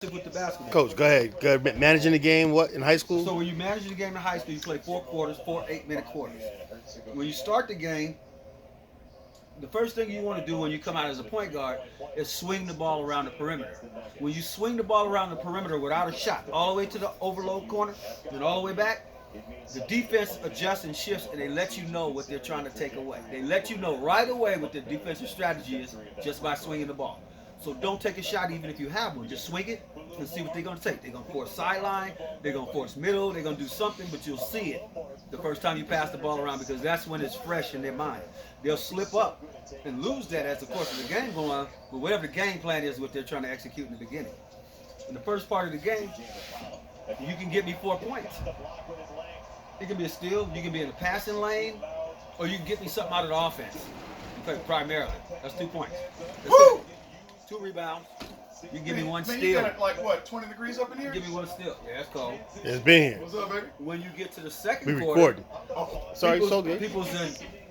with the basketball. Coach, go ahead. Go ahead. Managing the game, what, in high So school? when you manage the game in high school, you play 4 quarters, 4 8-minute quarters. When you start the game, the first thing you want to do when you come out as a point guard is swing the ball around the perimeter. When you swing the ball around the perimeter without a shot, all the way to the overload corner, then all the way back, the defense adjusts and shifts, and they let you know what they're trying to take away. They let you know right away what their defensive strategy is just by swinging the ball. So don't take a shot even if you have one. Just swing it and see what they're going to take. They're going to force sideline, they're going to force middle, they're going to do something, but you'll see it the first time you pass the ball around because that's when it's fresh in their mind. They'll slip up and lose that as the course of the game goes on, but whatever the game plan is, what they're trying to execute in the beginning. In the first part of the game, you can get me 4 points. It can be a steal, you can be in the passing lane, or you can get me something out of the offense. Primarily. That's 2 points. That's Woo! it. 2 rebounds. You can give me one Man, you steal. got it like what, 20 degrees up in here? Give me one steal. Yeah, that's cold. It's been here. What's up, baby? When you get to the We second quarter, recording. Oh, Sorry, so good.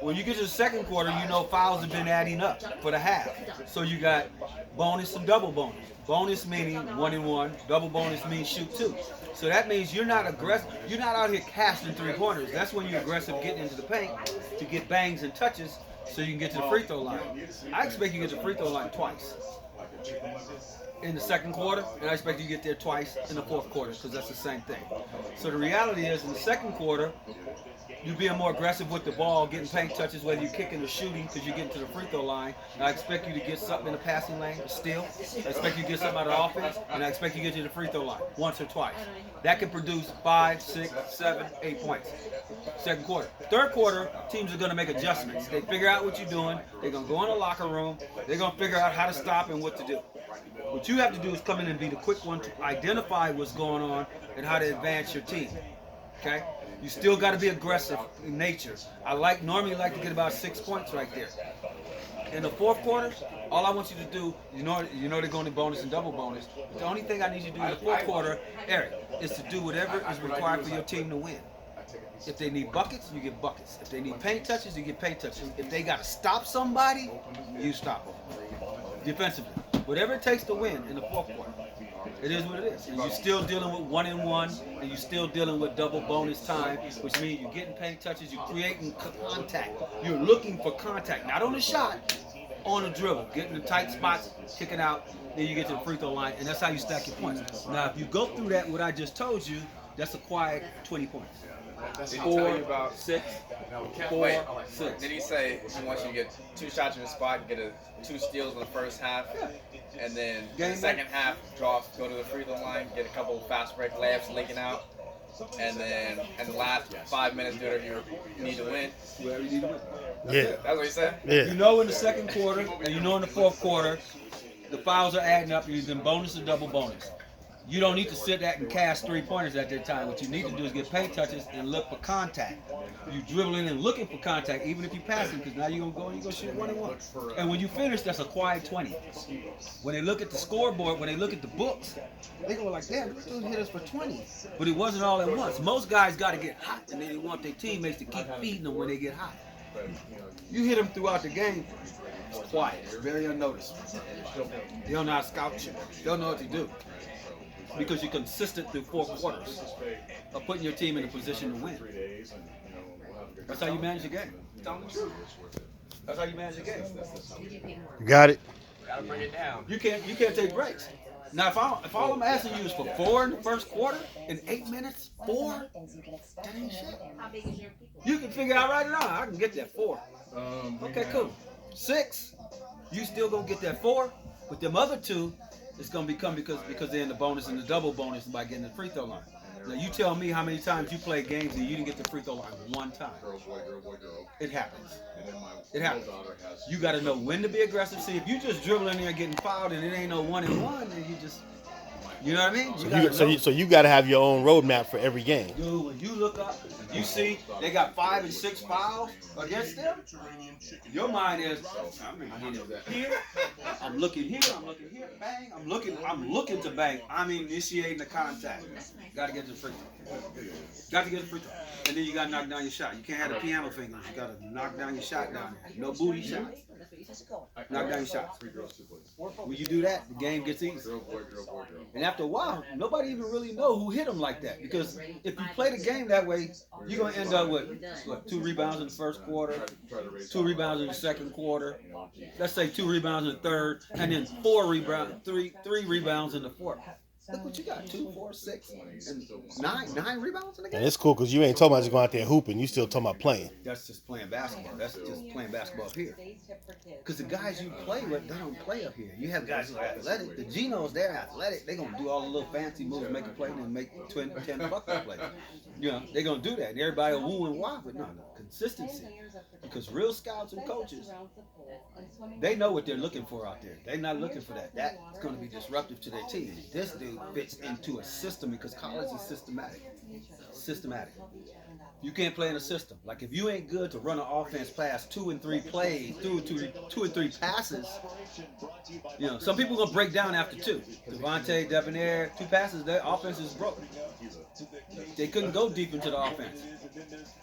when you get to the second quarter, you know fouls have been adding up for the half. So you got bonus and double bonus. Bonus meaning 1 and 1. Double bonus means shoot 2. So that means you're not aggressive. You're not out here casting 3 pointers. That's when you're aggressive getting into the paint to get bangs and touches so you can get to the free throw line. I expect you to get to the free throw line twice in the second quarter, and I expect you to get there twice in the fourth quarter because that's the same thing. So the reality is, in the second quarter, you're being more aggressive with the ball, getting paint touches, whether you're kicking or shooting because you're getting to the free throw line. And I expect you to get something in the passing lane, a steal. I expect you to get something out of the offense, and I expect you to get to the free throw line once or twice. That can produce 5, 6, 7, 8 points. Second quarter. Third quarter, teams are going to make adjustments. They figure out what you're doing. They're going to go in the locker room. They're going to figure out how to stop and what to do. What you have to do is come in and be the quick one to identify what's going on and how to advance your team. Okay? You still got to be aggressive in nature. Normally like to get about 6 points right there. In the fourth quarter, all I want you to do, you know they're going to bonus and double bonus. The only thing I need you to do in the fourth quarter, Eric, is to do whatever is required for your team to win. If they need buckets, you get buckets. If they need paint touches, you get paint touches. If they got to stop somebody, you stop them. Defensively. Whatever it takes to win in the fourth quarter. It is what it is. And you're still dealing with 1 and 1, and you're still dealing with double bonus time, which means you're getting paint touches, you're creating contact. You're looking for contact, not on the shot, on the dribble, getting the tight spots, kicking out, then you get to the free throw line, and that's how you stack your points. Now, if you go through that, what I just told you, that's a quiet 20 points. Did he tell 4, you about 6, Wait, 4, 6. did he say he wants you to get 2 shots in the spot, get 2 steals in the first half, and then Game the second half go to the free throw line, get a couple of fast break layups leaking out, and then in the last 5 minutes do whatever you need to win? Wherever you need to win. Yeah. That's what he said? You Yeah. know in the second quarter, and you know in the fourth quarter, the fouls are adding up. You're using bonus and double bonus. You don't need to sit there and cast 3-pointers at that time. What you need to do is get paint touches and look for contact. You dribbling and looking for contact, even if you pass it, because now you're going to shoot 1 and 1. And when you finish, that's a quiet 20. When they look at the scoreboard, when they look at the books, they go like, damn, this dude hit us for 20. But it wasn't all at once. Most guys got to get hot, and then they want their teammates to keep feeding them when they get hot. You hit them throughout the game, it's quiet. They're very unnoticed. They don't know how to scout you. They don't know what to do. Because you're consistent through 4 quarters of putting your team in a position to win. That's how you manage the game. Tell them the truth. That's how you manage the game. You got it? Gotta bring it down. You can't take breaks. Now, if all I'm asking you is for 4 in the first quarter, in 8 minutes, 4, that ain't shit. You can figure out right now, I can get that 4. Okay, cool. 6, you still gonna get that 4, but them other 2, it's gonna become because they're in the bonus and the double bonus by getting the free throw line. Now you tell me how many times you play games and you didn't get the free throw line 1 time. It happens. It happens. You got to know when to be aggressive. See, if you just dribble in there getting fouled and it ain't no 1 and 1, then you know what I mean? So you got to have your own roadmap for every game. Dude, when you look up, you see they got 5 and 6 fouls against them. Your mind is, I'm here, I'm looking here, bang, I'm looking to bang. I'm initiating the contact. Got to get to the free throw. Got to get the free throw. And then you got to knock down your shot. You can't have the piano fingers. You got to knock down your shot down there. No booty shots. Knock down your shots. When you do that, the game gets easy. And after a while, nobody even really know who hit them like that. Because if you play the game that way, you're going to end up with, what, 2 rebounds in the first quarter, 2 rebounds in the second quarter, let's say 2 rebounds in the third, and then 3 rebounds in the fourth. Look what you got, 2, 4, 6, and 9 rebounds in the game. And it's cool because you ain't talking about just going out there hooping. You still talking about playing. That's just playing basketball. That's just playing basketball up here. Because the guys you play with, they don't play up here. You have guys who are athletic. The Genos, they're athletic. They're going to do all the little fancy moves, make a play, and make 10 fuck-up plays. You know, they're going to do that. And everybody will woo and wah, but no, consistency. Because real scouts and coaches, they know what they're looking for out there. They're not looking for that. That's going to be disruptive to their team. This dude fits into a system because college is systematic. You can't play in a system. Like if you ain't good to run an offense past 2 and 3 plays, 2 and 3 passes, you know, some people gonna break down after 2. Devontae, Debonair, 2 passes, their offense is broken. They couldn't go deep into the offense.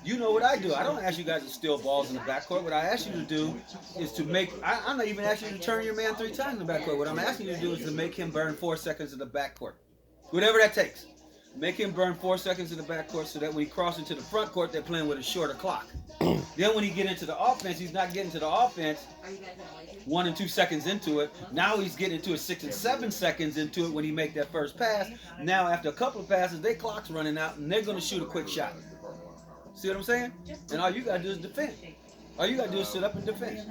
You know what I do. I don't ask you guys to steal balls in the backcourt. What I ask you to do is to make, I'm not even asking you to turn your man 3 times in the backcourt. What I'm asking you to do is to make him burn 4 seconds in the backcourt. Whatever that takes. Make him burn 4 seconds in the backcourt so that when he crosses into the front court, they're playing with a shorter clock. Then when he get into the offense, he's not getting to the offense 1 and 2 seconds into it. Now he's getting into it 6 and 7 seconds into it when he make that first pass. Now after a couple of passes, their clock's running out and they're going to shoot a quick shot. See what I'm saying? And all you got to do is defend. All you got to do is sit up and defend.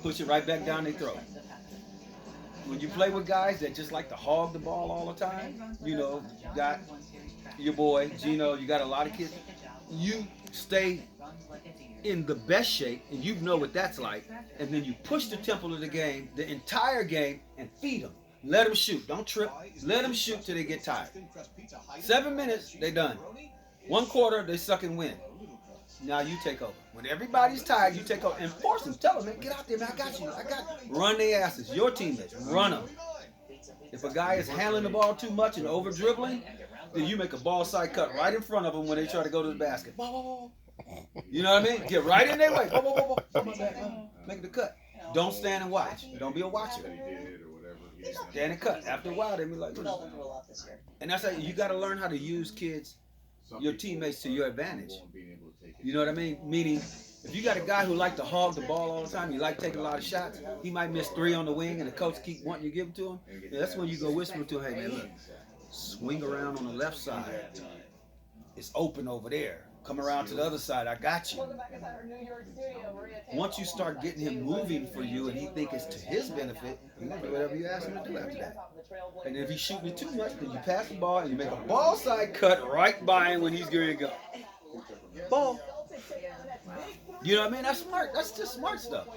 Push it right back down their throat. When you play with guys that just like to hog the ball all the time, you know, you got your boy, Gino, you got a lot of kids, you stay in the best shape, and you know what that's like, and then you push the tempo of the game, the entire game, and feed them. Let them shoot. Don't trip. Let them shoot till they get tired. 7 minutes, they done. 1 quarter, they suck and win. Now you take over. When everybody's tired, you take over and force them. Tell them, man, get out there, man. I got you. Run their asses. Your teammates. Run them. If a guy is handling the ball too much and over dribbling, then you make a ball side cut right in front of them when they try to go to the basket. You know what I mean? Get right in their way. Make the cut. Don't stand and watch. Don't be a watcher. Stand and cut. After a while, they be like, and that's how you got to learn how to use kids, your teammates, to your advantage. You know what I mean? Meaning, if you got a guy who like to hog the ball all the time, you like taking a lot of shots, he might miss 3 on the wing, and the coach keep wanting you to give them to him. Yeah, that's when you go whisper to him, hey man, look, swing around on the left side. It's open over there. Come around to the other side. I got you. Once you start getting him moving for you, and he think it's to his benefit, you gonna do whatever you ask him to do after that. And if he's shooting it too much, then you pass the ball and you make a ball side cut right by him when he's going to go. Ball. You know what I mean? That's smart. That's just smart stuff.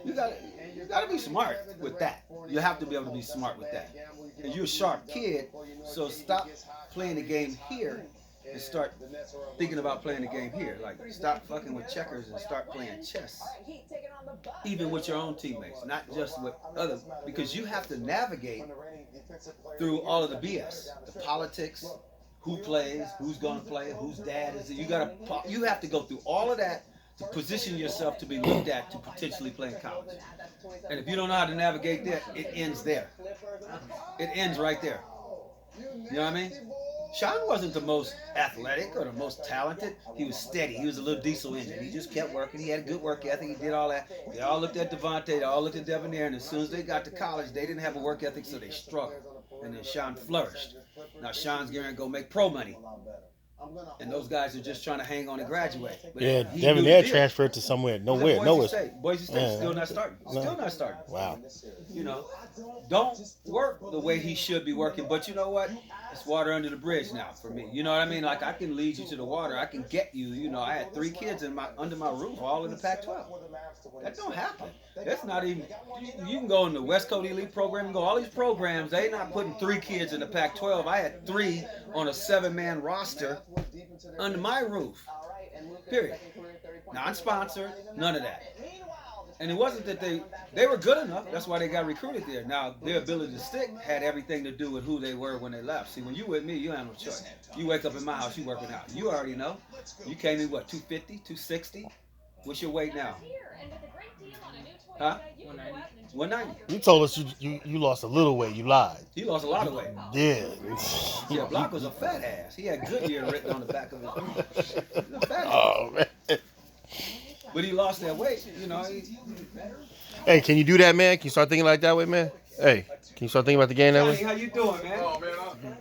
You gotta be smart with that. You have to be able to be smart with that. And you're a sharp kid, so stop playing the game here and start thinking about playing the game here. Like, stop fucking with checkers and start playing chess. Even with your own teammates, not just with others. Because you have to navigate through all of the BS, the politics, who plays, who's gonna play, whose dad is it. You have to go through all of that to position yourself to be looked at to potentially play in college. And if you don't know how to navigate that, it ends there. It ends right there. You know what I mean? Sean wasn't the most athletic or the most talented. He was steady. He was a little diesel engine. He just kept working. He had a good work ethic. He did all that. They all looked at Devontae. They all looked at Debonair. And as soon as they got to college, they didn't have a work ethic, so they struggled. And then Sean flourished. Now Sean's going to go make pro money. And those guys are just trying to hang on and graduate. But yeah, Debonair transferred to somewhere. Nowhere. Boise State still not starting. Still not starting. Wow. You know, don't work the way he should be working. But you know what? It's water under the bridge now for me. You know what I mean? Like, I can lead you to the water. I can get you. You know, I had 3 kids under my roof, all in the Pac-12. That don't happen. That's not even. You can go in the West Coast Elite program and go all these programs. They not putting 3 kids in the Pac-12. I had 3 on a 7-man roster under my roof. Period. Non-sponsored. None of that. And it wasn't that they were good enough. That's why they got recruited there. Now, their ability to stick had everything to do with who they were when they left. See, when you with me, you have no choice. You wake up in my house, you working out. You already know. You came in, what, 250, 260? What's your weight now? Huh? 190. You told us you lost a little weight. You lied. He lost a lot of weight. Yeah. Yeah, Block was a fat ass. He had Goodyear written on the back of his. He was a fat ass. Oh man. But he lost that weight. You know. Hey, can you do that, man? Can you start thinking like that way, man? Hey, can you start thinking about the game that Johnny, way? how you doing, man? Oh man,